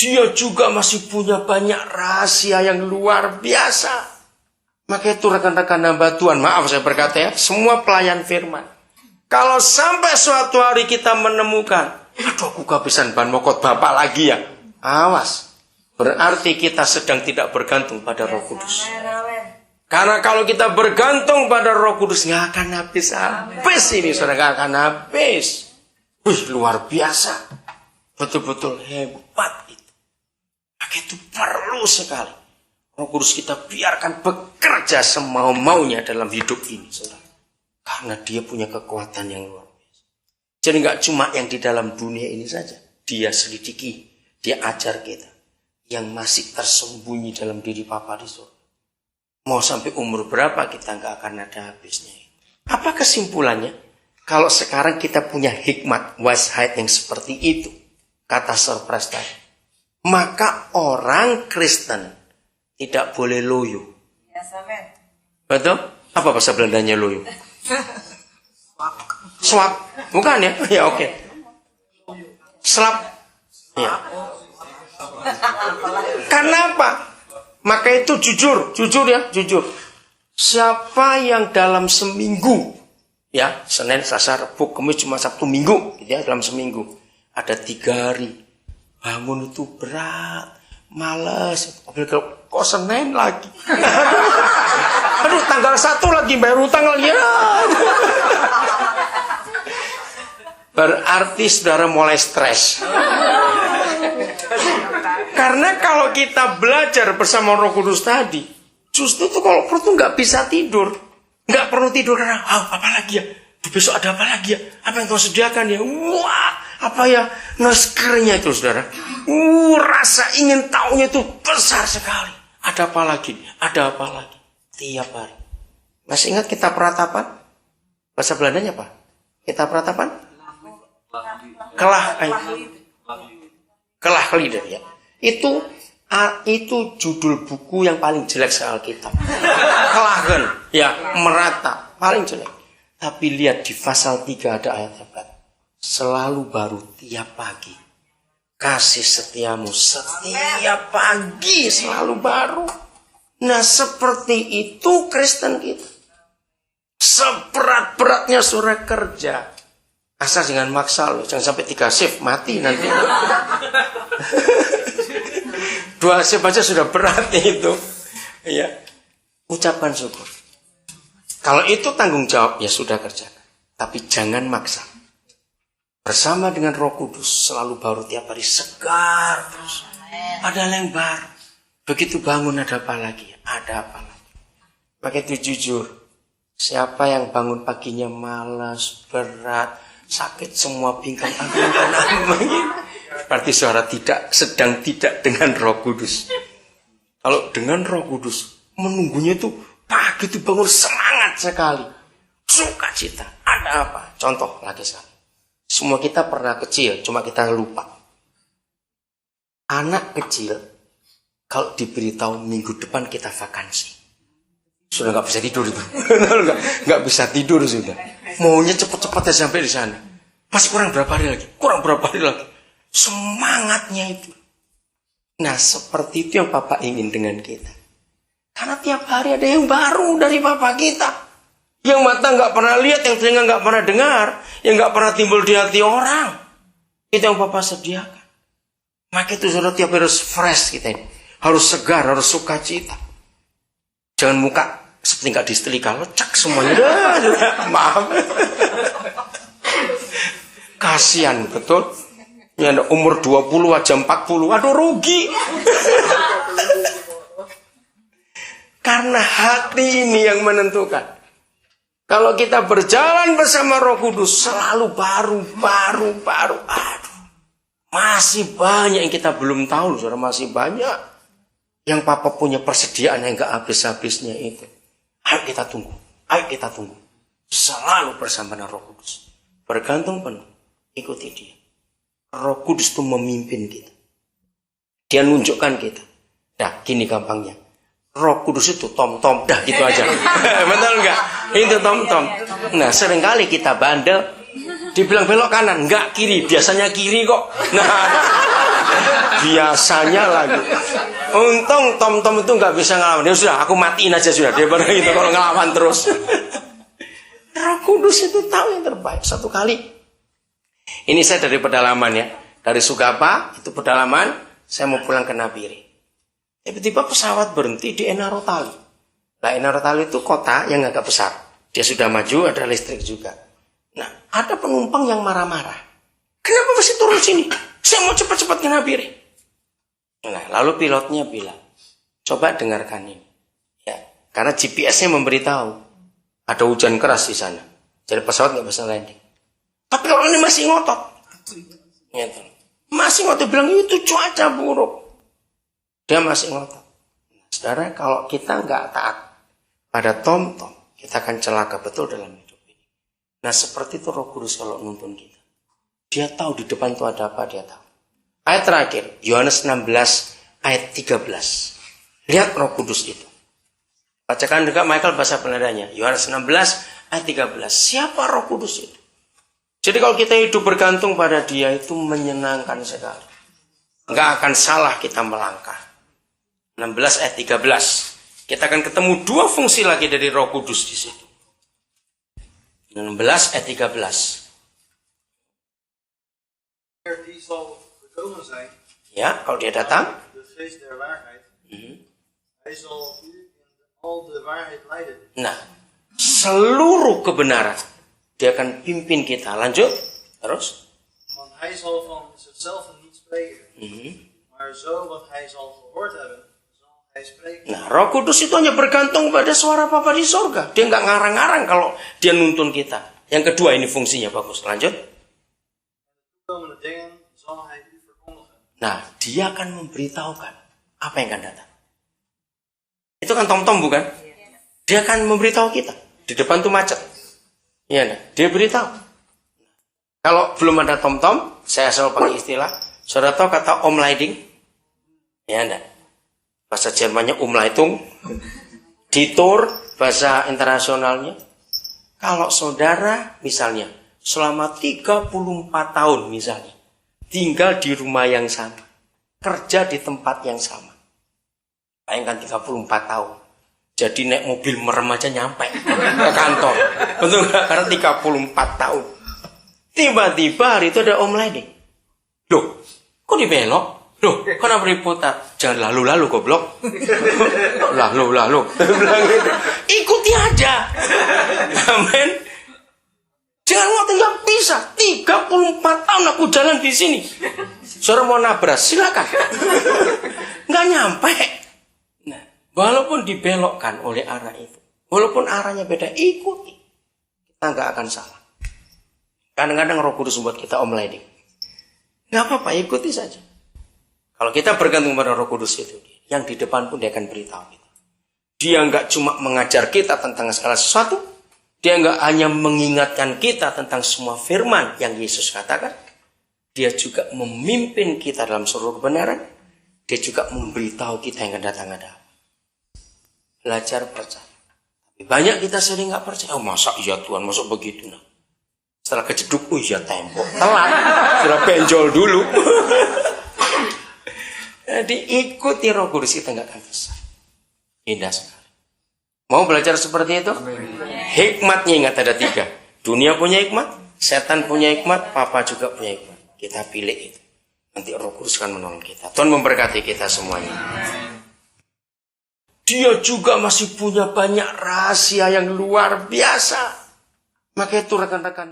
dia juga masih punya banyak rahasia yang luar biasa. Maka itu rekan-rekan hamba Tuhan, maaf saya berkata ya, semua pelayan firman. Kalau sampai suatu hari kita menemukan, aduh aku kehabisan bahan mokot Bapak lagi ya. Awas, berarti kita sedang tidak bergantung pada Roh Kudus. Karena kalau kita bergantung pada Roh Kudus, nggak akan habis ini, saudara, nggak akan habis. Wih, luar biasa. Betul-betul hebat itu. Maka itu perlu sekali. Roh Kudus kita biarkan bekerja semau-maunya dalam hidup ini, saudara. Karena dia punya kekuatan yang luar biasa. Jadi nggak cuma yang di dalam dunia ini saja. Dia selidiki, dia ajar kita. Yang masih tersembunyi dalam diri Bapa di surga. Mau sampai umur berapa kita nggak akan ada habisnya. Apa kesimpulannya? Kalau sekarang kita punya hikmat wasiat yang seperti itu, kata surprise tadi, maka orang Kristen tidak boleh loyo. Betul? Apa bahasa Belandanya loyo? Swak. Bukan ya? Ya oke. Slap. Ya. Karena apa? Maka itu jujur ya, jujur. Siapa yang dalam seminggu, ya, Senin, Selasa, Rabu, Kamis, Jumat, Sabtu, Minggu, gitu ya, dalam seminggu, ada 3 hari, bangun itu berat, malas, kok Senin lagi, aduh tanggal 1 lagi bayar utang lagi, ya. Berarti saudara mulai stres. Karena kalau kita belajar bersama Roh Kudus tadi, justru tuh kalau perlu tuh nggak bisa tidur, nggak perlu tidur karena apa lagi ya, besok ada apa lagi ya, apa yang Tuhan sediakan ya, wah apa ya, naskernya itu saudara, rasa ingin tahunya itu besar sekali. Ada apa lagi, tiap hari. Masih ingat kita peratapan? Bahasa Belandanya apa? Kita peratapan? Kelah lidah ya. Itu judul buku yang paling jelek se-Alkitab. Kelahen, ya, merata, paling jelek. Tapi lihat di pasal 3 ada ayat hebat. Selalu baru tiap pagi. Kasih setiamu setiap pagi selalu baru. Nah, seperti itu Kristen kita. Seberat-beratnya sore kerja. Asal jangan maksa loh, jangan sampai 3 shift mati nanti. 2 shift aja sudah berat itu. Ya. Ucapan syukur. Kalau itu tanggung jawab ya sudah kerjakan. Tapi jangan maksa. Bersama dengan Roh Kudus selalu baru tiap hari, segar terus. Ada yang baru. Begitu bangun ada apa lagi? Ada apa lagi? Maka itu jujur. Siapa yang bangun paginya malas, berat, sakit semua pinggang, berarti suara sedang tidak dengan Roh Kudus. Kalau dengan Roh Kudus, menunggunya itu pagi itu bangun semangat sekali, sukacita. Ada apa? Contoh lagi sekali. Semua kita pernah kecil, cuma kita lupa. Anak kecil, kalau diberitahu minggu depan kita vakansi, sudah nggak bisa tidur itu, nggak bisa tidur sudah. Maunya cepat-cepat ya sampai di sana. Masih kurang berapa hari lagi. Semangatnya itu. Nah, seperti itu yang Bapak ingin dengan kita. Karena tiap hari ada yang baru dari Bapak kita. Yang mata nggak pernah lihat, yang telinga nggak pernah dengar, yang nggak pernah timbul di hati orang. Itu yang Bapak sediakan. Maka itu saudara tiap hari harus fresh kita ini. Harus segar, harus sukacita. Jangan muka seperti nggak disetrika, lecak semuanya. Maaf. Kasihan betul. Ya, umur 20 aja 40. Aduh rugi. Karena hati ini yang menentukan. Kalau kita berjalan bersama Roh Kudus selalu baru. Aduh. Masih banyak yang kita belum tahu, saudara, masih banyak. Yang Papa punya persediaan yang gak habis-habisnya itu. Ayo kita tunggu. Selalu bersama dengan Roh Kudus. Bergantung penuh. Ikuti dia. Roh Kudus itu memimpin kita. Dia nunjukkan kita. Nah, gini gampangnya. Roh Kudus itu tom-tom. Dah gitu aja. Betul enggak? Itu tom-tom. Nah, seringkali kita bandel. Dibilang belok kanan. Enggak kiri. Biasanya kiri kok. Nah, Biasanya lagi. Untung Tom itu nggak bisa ngelawan. Ya sudah, aku matiin aja sudah. Daripada gitu kalau ngelawan terus. Roh Kudus itu tahu yang terbaik. Satu kali. Ini saya dari pedalaman ya. Dari Sugapa, itu pedalaman. Saya mau pulang ke Nabire. Tiba-tiba pesawat berhenti di Enarotali. Nah, Enarotali itu kota yang agak besar. Dia sudah maju, ada listrik juga. Nah, ada penumpang yang marah-marah. Kenapa mesti turun sini? Saya mau cepat-cepat ke Nabire. Nah, lalu pilotnya bilang, coba dengarkan ini. Ya, karena GPS-nya memberitahu ada hujan keras di sana. Jadi pesawat nggak bisa landing. Tapi orang ini masih ngotot. Gitu. Masih ngotot bilang itu cuaca buruk. Dia masih ngotot. Nah, saudara, kalau kita nggak taat pada Tom, kita akan celaka betul dalam hidup ini. Nah, seperti itu Roh Kudus kalau nuntun kita. Dia tahu di depan itu ada apa, dia tahu. Ayat terakhir, Yohanes 16 ayat 13. Lihat Roh Kudus itu. Bacakan juga Michael bahasa penadanya. Yohanes 16 ayat 13. Siapa Roh Kudus itu? Jadi kalau kita hidup bergantung pada dia itu menyenangkan sekali. Nggak akan salah kita melangkah. 16 ayat 13. Kita akan ketemu dua fungsi lagi dari Roh Kudus di situ. 16 ayat 13. Ya, kalau dia datang. Nah, seluruh kebenaran dia akan pimpin kita. Lanjut, terus. Nah, Roh Kudus itu hanya bergantung pada suara Bapa di sorga. Dia nggak ngarang-ngarang kalau dia nuntun kita. Yang kedua ini fungsinya bagus. Lanjut. Nah, dia akan memberitahukan apa yang akan datang. Itu kan Tom bukan? Dia akan memberitahu kita. Di depan tuh macet. Iya, nah, dia beritahu. Kalau belum ada Tom, saya selalu pakai istilah. Saudara tahu kata Umleitung? Ya, enggak. Bahasa Jermannya Umleitung. Ditur, bahasa internasionalnya. Kalau saudara misalnya selama 34 tahun misalnya tinggal di rumah yang sama, kerja di tempat yang sama. Bayangkan 34 tahun. Jadi naik mobil merem aja nyampe ke kantor. Betul nggak? Karena 34 tahun. Tiba-tiba hari itu ada Umleitung. Loh, kok dibelok? Loh, kenapa diputar? Jangan lalu-lalu goblok. Lalu. Ikuti aja. Amin. Jangan ngotot, nggak bisa. 34 tahun aku jalan di sini. Saudara mau nabrak, silakan. Nggak nyampe. Nah, walaupun dibelokkan oleh arah itu, walaupun arahnya beda, ikuti. Kita nggak akan salah. Kadang-kadang Roh Kudus membuat kita Umleitung. Nggak apa-apa, ikuti saja. Kalau kita bergantung pada Roh Kudus itu, yang di depan pun dia akan beritahu kita. Dia nggak cuma mengajar kita tentang segala sesuatu, dia nggak hanya mengingatkan kita tentang semua firman yang Yesus katakan, dia juga memimpin kita dalam seluruh kebenaran, dia juga memberitahu kita yang akan datang ada apa. Belajar percaya. Banyak kita sering nggak percaya. Oh, masa iya Tuhan, masa begitu? Nah, setelah kejeduk, oh iya tembok, telat, sudah benjol dulu. Jadi ikuti Roh Kudus, kita nggak akan bisa. Indah sekali. Mau belajar seperti itu? Hikmatnya ingat ada 3. Dunia punya hikmat, setan punya hikmat, Papa juga punya hikmat. Kita pilih itu. Nanti Roh Kudus akan menolong kita. Tuhan memberkati kita semuanya. Dia juga masih punya banyak rahasia yang luar biasa. Maka itu rekan-rekan.